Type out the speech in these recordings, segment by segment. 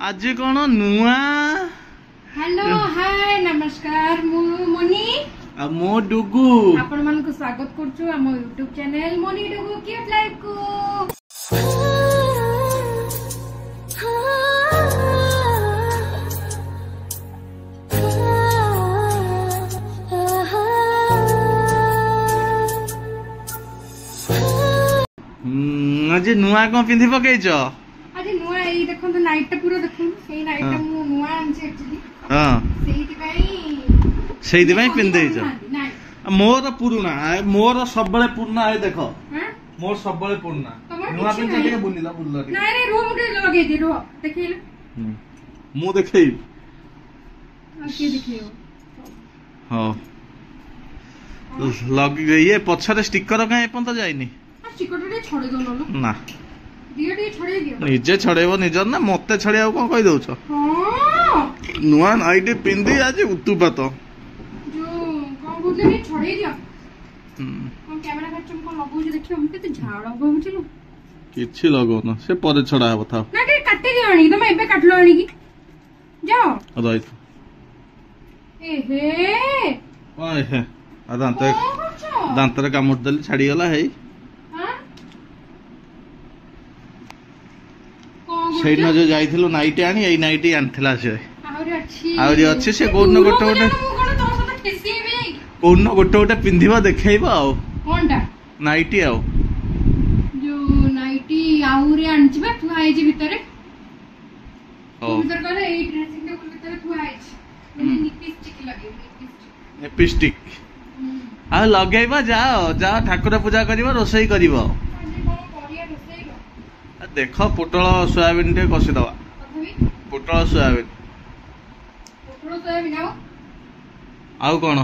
आज कौन नुआ हेलो हाय नमस्कार मु मोनी आ मो डुगु आपण मन को स्वागत करछु हम YouTube channel Moni Dugu cute life को। आज नुआ कौन पिंधि पकईच आज नुआ एई देखो तो नाइट पूरा देखो एई नाइट मु नुआ आनछि एक्चुअली हां सेही दिबाई पिंधेइछ मोर पुरुना मोर सबले पुरुना है देखो मोर सबले पुरुना नुआ पिंधि के बुलिला बुलला नाही रे रूम के लगे दे रो देखिले मु देखै आ के देखियो हां लग ये पछरे स्टिकर काहे पन तो जाईनी स्टिकर टे छोड़ दो ना दियो टे छोड़ दियो निजे छड़ेबो निजर ना मते छड़िया कोन कहि दउछ हां नुआ नाइटी पिंधि आज उतुपात जो कोन बोलले छोड़े दियो कोन कैमरा खर्च को लगौ जे देखियो हम केते झाड़ लगौछिलु किछि लगौन से परे छड़ा हबो था ना के काटी दियो आनी तुम एबे काटलो आनी की जाओ रहि ए हे ओए हे दांत रे कामुट देली छाड़ी गला हे सेठ न जो जाइथिलो नाइटी आनी एई नाइटी आनथिला से आउरी अछि से कोन गोटे गोटे कोन गोटे गोटे पिंधिबा देखैबा आउ कोनटा नाइटी आउ जो नाइटी आउरी आनचिबा तू आइजी भितरे ओ भितर करे एई ड्रेसिंग टेबल भितरे तू आइजी लिपस्टिक लगे लिपस्टिक आ लगैबा जाओ जाओ ठाकुर पूजा करबा रोसई करबा देख पोटल सोयाबीन टे कसी दवा पोटल सोयाबीन आउ कौन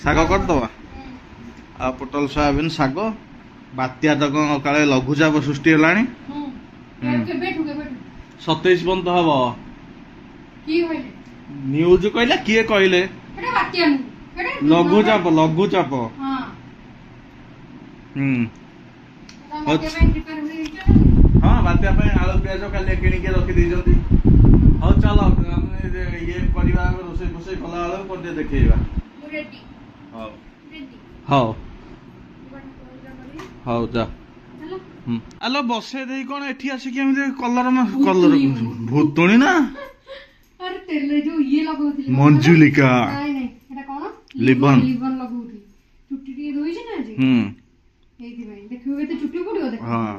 शाग कर दवा आ पोटल सोयाबीन शाग बात्या तक काले लघुचाप सृष्टि हेलानी 27 बंद हब न्यूज कहला किए कहले लघुचाप लघुचाप हाँ बात्या आलू पियाज खाली किणी के रखी दी हाँ चलो ये रोसे फोसे कला बेला देखा हाँ हाँ जा आलो बसे दे कौन एठी आसी के कलर कलर भूतुणी ना अरे तेल जो ये लगाउथि मंजुलिका नहीं नहीं एटा कोन लिबन लिबन लगाउथि चुट्टी टी धोइ छै ना जी एथि भाई देखिबे तो चुट्टी पड़ियो देख हां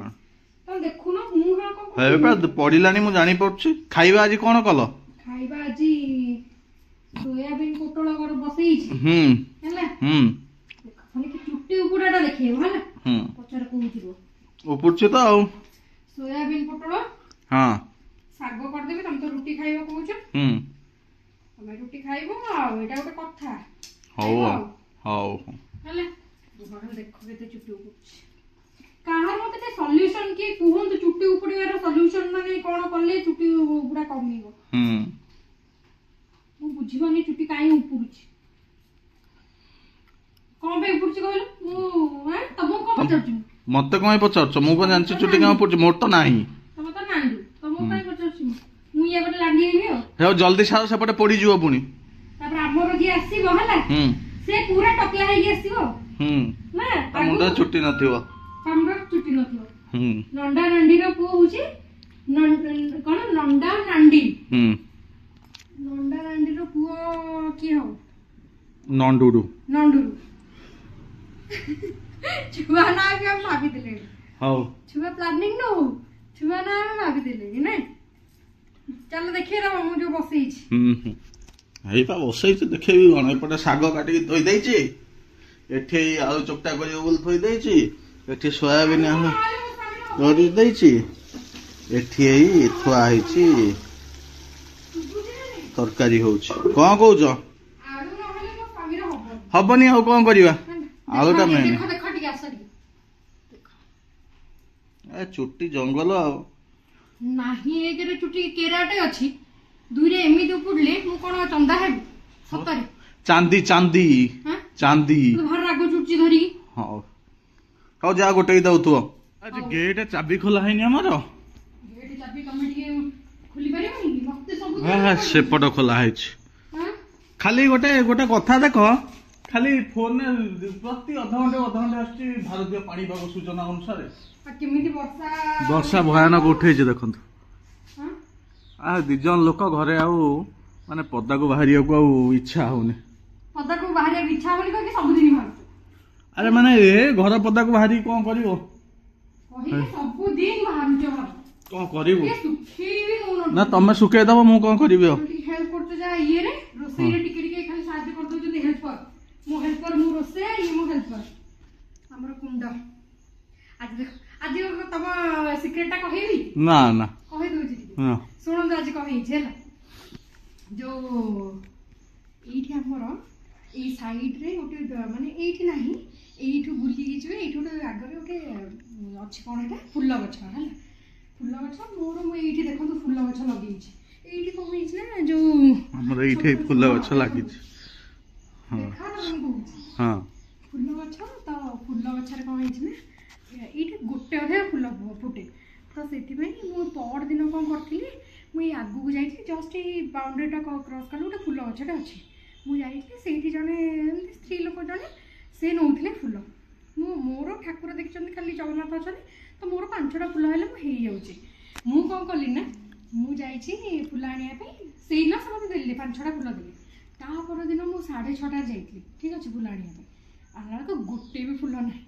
तो देखु ना मु हा को हे पे पडिलानी मु जानि पड़छि खाइबा आज कोन कल खाइबा आज सोयाबीन पोटल कर बसई छी हैला खाली कि चुट्टी उपराटा देखिबो हैला पचर कहउथिबो उपरछि तो आ सोयाबीन पोटल हां साग कर देबे तुम तो रोटी खाइबो कहउछ हमें रोटी खाइबो आ एटा गोटे कथा हौ हौ हैला घर देखो केते चुट्टी उपछ काहर मते ते सॉल्यूशन की कुहन तो चुट्टी उपड़ियार सॉल्यूशन माने कोन करले चुट्टी उबड़ा कमिबो मु बुझिबनी चुट्टी काई उपड़ुछ कोन बे उपड़छ कहलो मु हैं तमो कोन पचरछ मते कोन पचरछ मु कोन जानछि चुट्टी का उपड़छ मोर तो नाही तम तो नाही तमो काई पचरछ मु ये बटे लागी हेबियो हे जल्दी सारो सेपटे पड़ी जिवो पुनी तापर हमरो जे आसीबो हला से पूरा टकला हे आसीबो ना मुंडा छुट्टी नथिबो हमरा छुट्टी नथिबो नंडा नंडी रो पो होची कोन नंडा नंडी नंडा नंडी रो पो की हो नंडुडू नंडुडू छुआ ना के हम भाभी दिले हां छुआ प्लानिंग नो छुआ ना भाभी दिले नै चल देखिए रे मु जो बसई छी हेई पा बसई छी देखेबी कोन एपटे साग काटी के धोई देई छी एठी आलू चकटा करियो बोल थोई देई छी एठी सोयाबीन हम धरि देई छी एठी एई थुआ है छी तरकारी होउछ कोन कहउछ आलू न हले मो स्वामी रो हबनी आ कोन करिवा आलूटा में देखो देखो ठीक आसरी ए चुट्टी जंगल आ नाही एक रे चुट्टी केराटे अछि दुई रे एमी उपडले मु कोन चंदा हेब सतरे चांदी चांदी चांदी भर रागो चुट्टी धरी हां हाउ जा गोटे दउ तू आज गेट चाबी खोला है हमर गेट चाबी कमे के खुली परिबनी मते सब हां सेपट खोला है खाली गोटे गोटे कथा देख खाली फोन प्रति अधा घंटे आसी भारतीय पाणीपाग सूचना अनुसार केमिति वर्षा भयानक उठे देखु आ दिजन लोक घरे आउ माने पदा को बाहर इच्छा होने पदा को बाहर इच्छा होनी कि सब दिन बाहर अरे माने ए घर पदा को बाहरी कोन करिवो कहि सब दिन बाहर जो कोन करिवो ए सुखेई भी ना तमे सुखे दबो मु कोन करिवो हेल्प करते जा ये रे रोसई रे टिके टिके खाली साहाय्य कर दो जदी हेल्पर मु हेल्पर मु रोसई ये मु हेल्पर हमर कुंड आज तम सिक्रेट टा कहिबी ना ना कहि दो जी हां सुन आज कहि छेला जो एठी हमर ए साइड रे ओटे माने एठी नाही एठू बुली के जबे एठू आगर ओटे अछि कोन एटा फुल्ल गछ हला फुल्ल गछ मोर मु एठी देखंतु फुल्ल गछ लगै छी एठी कोन होइछ ना जो हमर एठी फुल्ल गछ लागि छी हां देखा ना हम कहू हां फुल्ल गछ त फुल्ल गछ रे कोन होइछ ना एठी गोटे अधे फुल्ल फुटे तो सेठी भाई मु पर दिन कोन करथिली मु आगु को जाइछि जस्ट ए बाउंड्री टा क्रॉस करलु ओटे फुल्ल गछटा अछि मु जाइछि सेठी जने स्त्री लोक जने से नौथिले फुल मु मोर ठाकुर देखिछन खाली जगन्नाथ अछन तो मोर 5टा फुल हेले मु हेइ जाउछि मु कोन कली ना मु जाइछि फुल आनिया पे सेइ ना सब देले 5-6टा फुल देले ता पर दिन मु 6:30 जाइथि ठीक अछि फुल आनिया पे आला को गोटे भी फुल नै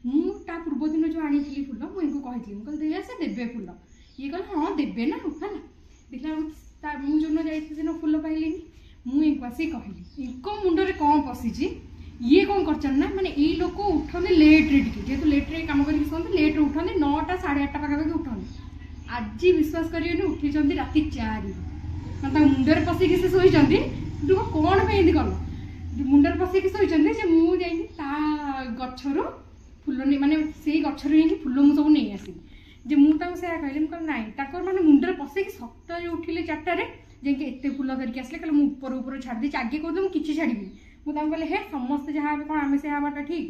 मु ता पूर्व दिन जो आनिथिली फुल मु इनको कहिथि मु कल दे से देबे फुल ये कल हां देबे ना हला देखला ता मु जोनो जाइथि दिन फुल पाइलिनी मु इनको से कहली इनको मुंडो रे कोन पसिछि ये कौन करचन ना माने ए लोक उठने लेट रे टिके जेतु लेट रे काम करी सोंते लेट उठने 9टा 8:30 पाका के उठने आज विश्वास करियोनी उठी चंदी राती 4 मतलब मुंडर पसी के से सोई चंदी तू कोन पे इंदी करलो मुंडर पसी के सोई चंदी जे मु जाई ता गछरो फुलनी माने सेई गछरो ही फुल मु सब नै आसी जे मु ता से कहले मु नै ताकर माने मुंडर पसी के सप्ताह उठिले 4टा रे जे के एते फुल करके आसले कहले मु ऊपर ऊपर छाड़ दी आगे कहू मु किछि छाड़ीबी मु कहले हे समस्त जहाँ कौन आम से हवाटा ठीक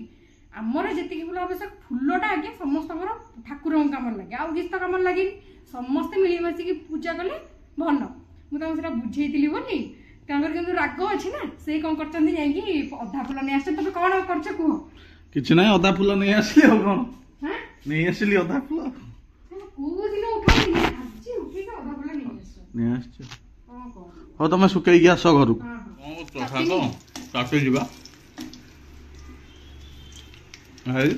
आमर जी फुल आवश्यक फुलटा आगे समस्त ठाकुर कम लगे आउ किस तो कम लगे समस्ते मिलमिशिकी पूजा कले भल मुझे बुझेली बोली कि राग अच्छे ना से कौन कर अधा फुल नहीं आस तुम कौन कर कह किछि नहीं अधा फुल नहीं आसली और कौन नहीं आसली अधा फुल को दिन उठाई आज उठी अधा फुल नहीं आस हो तुम सुखई आस घर को काटे जीवा है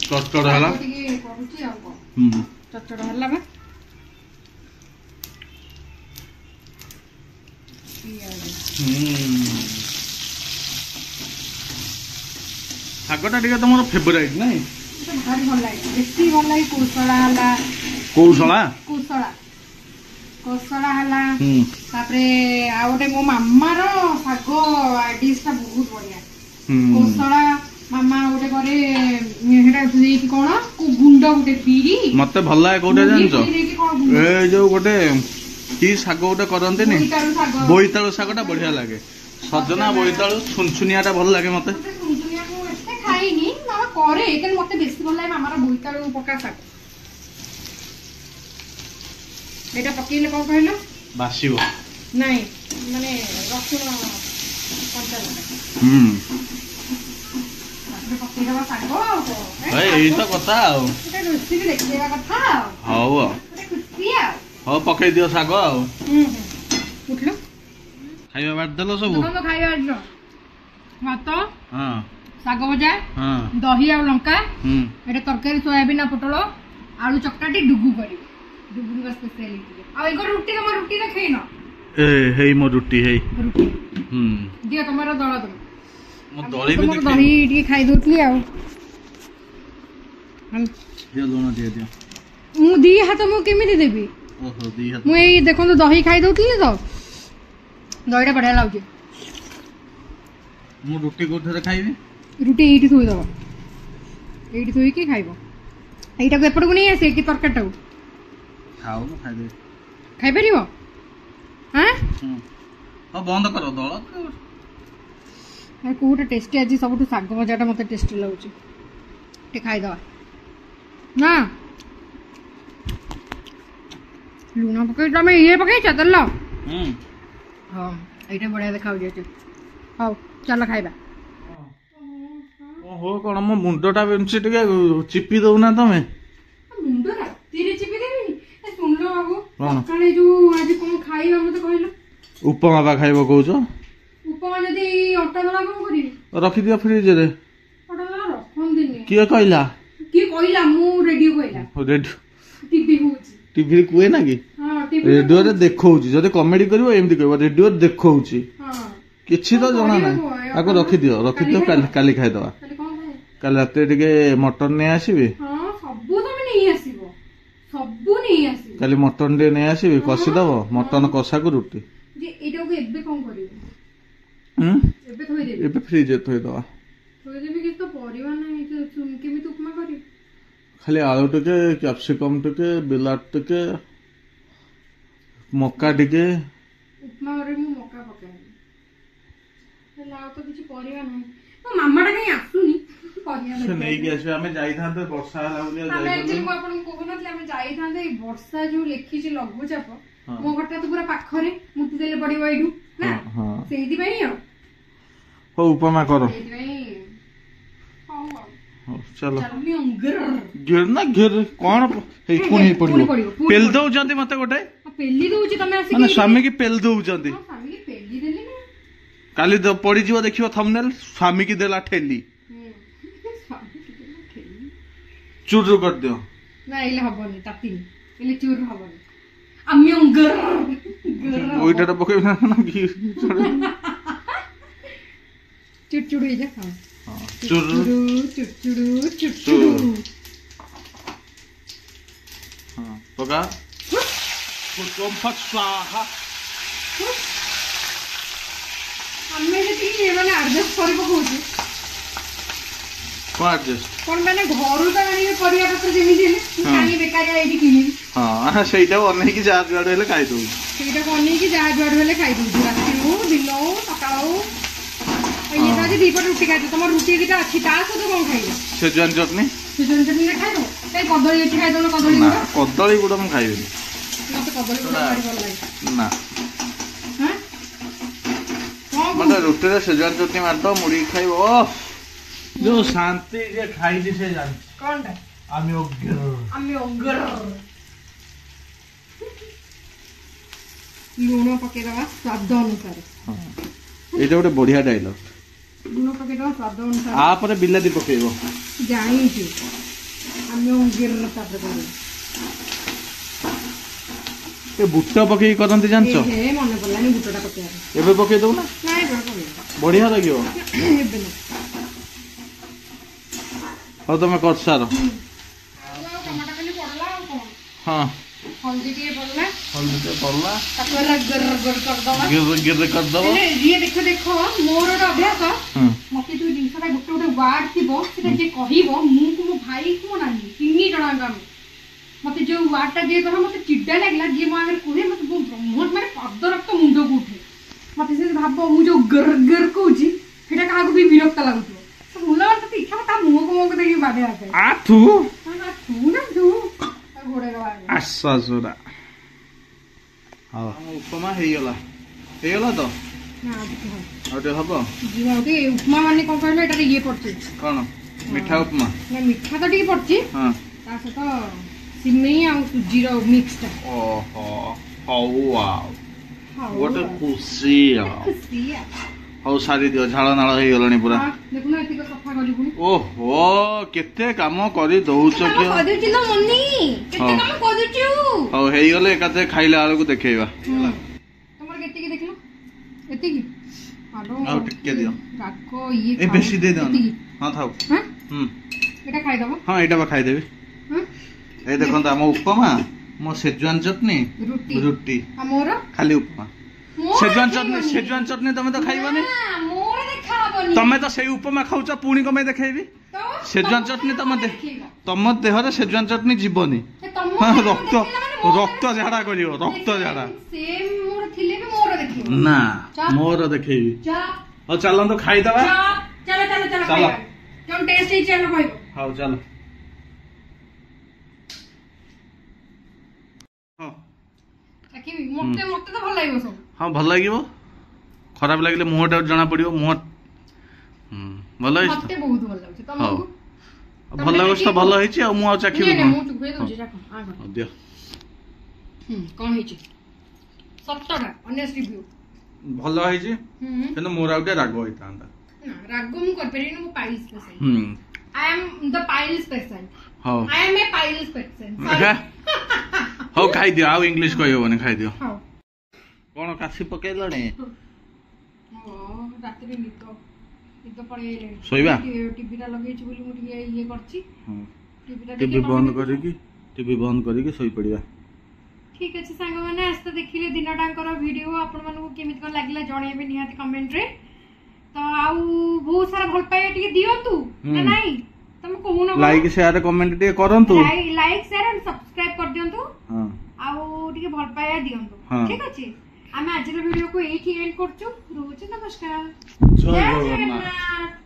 चटचट हला टिके पहुची आ को चटचट हला बा शागटा टिके तुम फेवरेट नहीं भारी भल लागे बेसी भल लागे कोसला हला कोसला कोसला हला तापरे आ गोटे मो मामा रो सागो डिश ता बहुत बढ़िया कोसला मामा गोटे करे हेडा देई कोन को गुंड गोटे पीरी मते भल लागे कोटे जानछो ए जो गोटे की सागो गोटे करंते ने बोईताळु सागटा बढ़िया लागे सजना बोईताळु छुनछुनियाटा भल लागे मते छुनछुनिया को एते खाइनी ना करे एके मते बेसी भल लागे मामा रो बोईताळु पका साग एटा पकेले कोन कहलो बासीबो नहीं माने रसुन कंचा पकेला सागो भाई एई तो कथा आ एटा रुचि के देखिया कथा हाउ एटा खुशी आ हाउ पकई दियो सागो आ उठलो खाइबा बाट देलो सब तो खाइबा आजो भात हां सागो भजा हां दही आ लंका एटा तरकारी सोयाबीन आ पोटल आलू चक्काटी डुगु करी डुगु का स्पेशलिटी आ एगो रोटी तमर रोटी रे खैनो ए हेई मो रोटी हेई रोटी दियो तमरो दळ दम मो दळी भी देखि दही टी खाइ दोतली आ दियो दोनो दियो मु दी हाथ मु केमिति देबी ओहो दी हाथ मु एई देखो तो दही खाइ दोतली तो दहीटा बढ़िया लागे मु रोटी कोठरे खाइबी रुटी एठी थोई दबो एठी थोई की खाइबो एटा को एपड़ को नहीं आसे कि तरकाटा खाओ ना खाइ दे खाइ परिबो हां हो बंद करो दळ कोटा टेस्टी आज सब साग भजाटा मत टेस्टी लगुच टे खाईदवा ना लुण पकई तमें ये पकई तेल हाँ ये बढ़िया देखा हाँ चल खाइबा ओहो कौन मो मुंडटा बेंची टिके चिपी दउना तमे मुंड राती चिपी देबी सुन लो बाबू कौन सकाळे जो आज कोन खाइबा मते कहलो उपमा बा खाइबो कहउछ उपमा जदी अटा दला कोन करी रखी दियो फ्रिज रे अटा दला रखन दिनी किए कहला मु रेडियो कहला रेडियो टीवी होची टीवी रे कुए ना कि हां टीवी रेडियो रे देखौची जदि कॉमेडी करबो एमती कहबो रेडियो रे देखौची हां किछि तो जणा ना आको रखी दियो काली खाइ दवा काल रात टिके मटन नहीं आसीबे हां सबु तमे नहीं आसीबो सबु नहीं आसीबो काली मटन डे नहीं आसीबे कसी दबो मटन कसा को रोटी जे एटा को एबे कोन करिबो एबे थोइ देबे एबे फ्रिज रे थोइ दवा थोइ देबे कि तो परिवा नहीं तो सुन के भी तो उपमा करी खाली आलू टिके कैप्सिकम टिके बिलाट टिके मक्का टिके उपमा रे मु मक्का पकाए लाउ तो किछि परिवा नहीं तो मामा टा कहीं आसुनी से नहीं कि आसे हमें जाई था तो वर्षा हला बोलिया हमें जाई एक्चुअली को आपन को नथले हमें जाई था ए वर्षा जो लेखी जे लघु चाप मो घरटा तो पूरा पाखरे मुति देले पड़िबो एडू ना हां सेही पई हो हो उपमा करो सेही पई हो चलो चलमी अंगर गिर ना गिर कोन हे पुणी पड़िबो पेल दउ जंती मते गोटे पेली दउची तमे आसी माने स्वामी की पेल दउ जंती हां स्वामी की पेली देली ना काली पड़ी जीव देखियो थंबनेल स्वामी की देला ठेली चूर कर दियो ना इले हबनी ताती इले चूर हबनी आमी अंगर ओइटा तो पके ना ना की चुटचुड़ हे जा हां चूर चुटचुड़ हां पका कुटुम फट स्वाहा हमें जति माने एडजस्ट करि पकोछि कोन एडजस्ट कोन माने घरु त आनी परिया पत्र जेमि दिले कानी बेकारिया एडी किनि हां सेटा ओनै की जा जुआड हेले खाइ दउ सेटा कोनी की जा जुआड हेले खाइ दउ राती नु दिनो सकाळो ये दादी दीपट रुटी खाइ तमर रुटी दिटा अछि ता सतो कोन खाइ सेजवान चटनी ने खाइ दो ए कदली एठी खाइ दो कदली ना कदली गुड हम खाइबे मते कदली गुड भारी भल लागे ना हां मते रुटी रे सेजवान चटनी मार दो मुड़ी खाइबो जो शांति जे खाइ दि से जान कोनटा आमी ओगर लूण पके दवा स्वाद अनुसार हां एटा गोटे बढ़िया डायलॉग लूण पके दवा स्वाद अनुसार आ पर बिलाती पकेबो जानी छी आमी ओगर तापर करू ए बुट्टा पके करंती जानछो हे मने पड़लानी बुटटा पके एबे पके दउ ना नाही पके बढ़िया लागियो एबे ना हो तमे कर सारो टमाटर खाली पड़ला कोन हां हल्दी के पड़ला हल्दी के पड़ला ताकला गर गर कर दवा गिर कर दो ये देखो मोर रो अभ्यास मते तू जिनसटा गुटे गुटे वार्ड थिबो सेटा जे कहिबो मु को मो भाई को नाही तिनी जणा गाम मते जो वार्डटा जे कह मते चिड्डा लागला जे मो आगर कोहे मते ब्रह्मोट माने पद रक्त मुंडो को उठे मते से भाबो मु जो गर गर कहूची सेटा काहा को भी विरक्त लागुतो तो मुला मते इच्छा ता मुह को देखि बादे आके आ तू ना तू घोड़े गवा आसा सुरा हां उपमा हेयला तो ना देखो आटे हबो जीवाते उपमा माने कोन कहले एटा ये पड़छ कोन मिठा उपमा ना मिठा तो ठीक पड़छ हां ता सतो सिमई आ सुजी रो मिक्स ता ओहो हाउ वाओ व्हाट अ खुशी खुशिया हाउ सारी दियो झाळ नाळ हे गलणी पूरा देखु ना एतिक सफा कली पुनी ओहो केते काम करी दउछ के कदे चिलो मन्नी केते काम कदुचू हाउ हे गले एकाते खाइला आलो को देखेबा तमर केते के देखलो एतिकी आलो आउ टिके दियो काको ये ए बेसी दे दो हां थाउ हां एटा खाइ दबो हां एटा बा खाइ देबी हां ए देखो त हम उपमा मो सेजवान चटनी रुटी हमर खाली उपमा सेजवान चटनी तमे तो खाइबनी मोर देखाबनी तमे तो सेई उपमा खाउछ पुणी कमे देखाइबी सेजवान चटनी तम देह रे सेजवान चटनी जीवनी रक्त झाड़ा करियो रक्त झाड़ा सेम मोर थिले भी मोर देखिबो ना मोर देखैबी जा चलन तो खाइ दबा चलो चलो चलो खाइबा कोन टेस्ट ही चलो खाइबो ହଉ ଚାଲ। ହଁ ଚାଖିବି ମତେ ତ ଭଲ ଲାଗିବ ସବୁ। ହଁ ଭଲ ଲାଗିବ, ଖରାପ ଲାଗିଲେ ମୁହଁଟା ଜଣା ପଡିବ। ମୁହଁ ଭଲ ହେଇଛି ମତେ ବହୁତ ଭଲ ଲାଗୁଛି ତମକୁ? ଭଲ ଲାଗୁଛି ତ, ଭଲ ହେଇଛି ଆଉ ମୁଁ ଆଉ ଚାଖିବି ମୁଁ କଣ? ଚୁପେଇ ଦଉଛି ଚାଖ ଦିଅ। କଣ ହେଇଛି ସତଟା ଅନେଷ୍ଟ ରିଭ୍ୟୁ? ଭଲ ହେଇଛି, କିନ୍ତୁ ମୋର ଆଉ ଟିକେ ରାଗ ହେଇଥାନ୍ତା। ନା ରାଗ ମୁଁ କରିପାରିବିନି, ମୁଁ piles patient. I am the piles patient. ହଉ I am a piles patient. ହଉ ଖାଇଦିଅ, ଆଉ ଇଂଲିଶ କହିହବନି, ଖାଇଦିଅ। ହଉ କଣ କାଶି ପକେଇଲଣି? ରାତିରେ ନିଦ ପଳେଇଲାଣି। ଶୋଇବା? ଟିଭିଟା ଲଗେଇଛି ବୋଲି ମୁଁ ଟିକେ ଇଏ କରିଛି। ଟିଭି ବନ୍ଦ କରିକି ଶୋଇପଡିବା। ଠିକ ଅଛି ସାଙ୍ଗମାନେ, ଆଜି ତ ଦେଖିଲେ ଦିନଟାଙ୍କର ଭିଡିଓ। ଆପଣମାନଙ୍କୁ କେମିତି କଣ ଲାଗିଲା ଜଣେଇବେ ନିହାତି କମେଣ୍ଟରେ। ତ ଆଉ ବହୁତ ସାରା ଭଲ ପାଇବା ଟିକେ ଦିଅନ୍ତୁ ନା ନାଇଁ? ତମେ କହୁନ, ଲାଇକ୍ ସେୟାର କମେଣ୍ଟ ଟିକେ କରନ୍ତୁ। ଲାଇକ୍ ସେୟାର ଏଣ୍ଡ ସବସ୍କ୍ରାଇବ କରିଦିଅନ୍ତୁ। ଆଉ ଟିକେ ଭଲ ପାଇବା ଦିଅନ୍ତୁ। ଠିକ ଅଛି, ଆମେ ଆଜିର ଭିଡିଓକୁ ଏଇଠି ଏଣ୍ଡ କରୁଛୁ। ରହୁଛି, ନମସ୍କାର, ଜୟ ଜଗନ୍ନାଥ।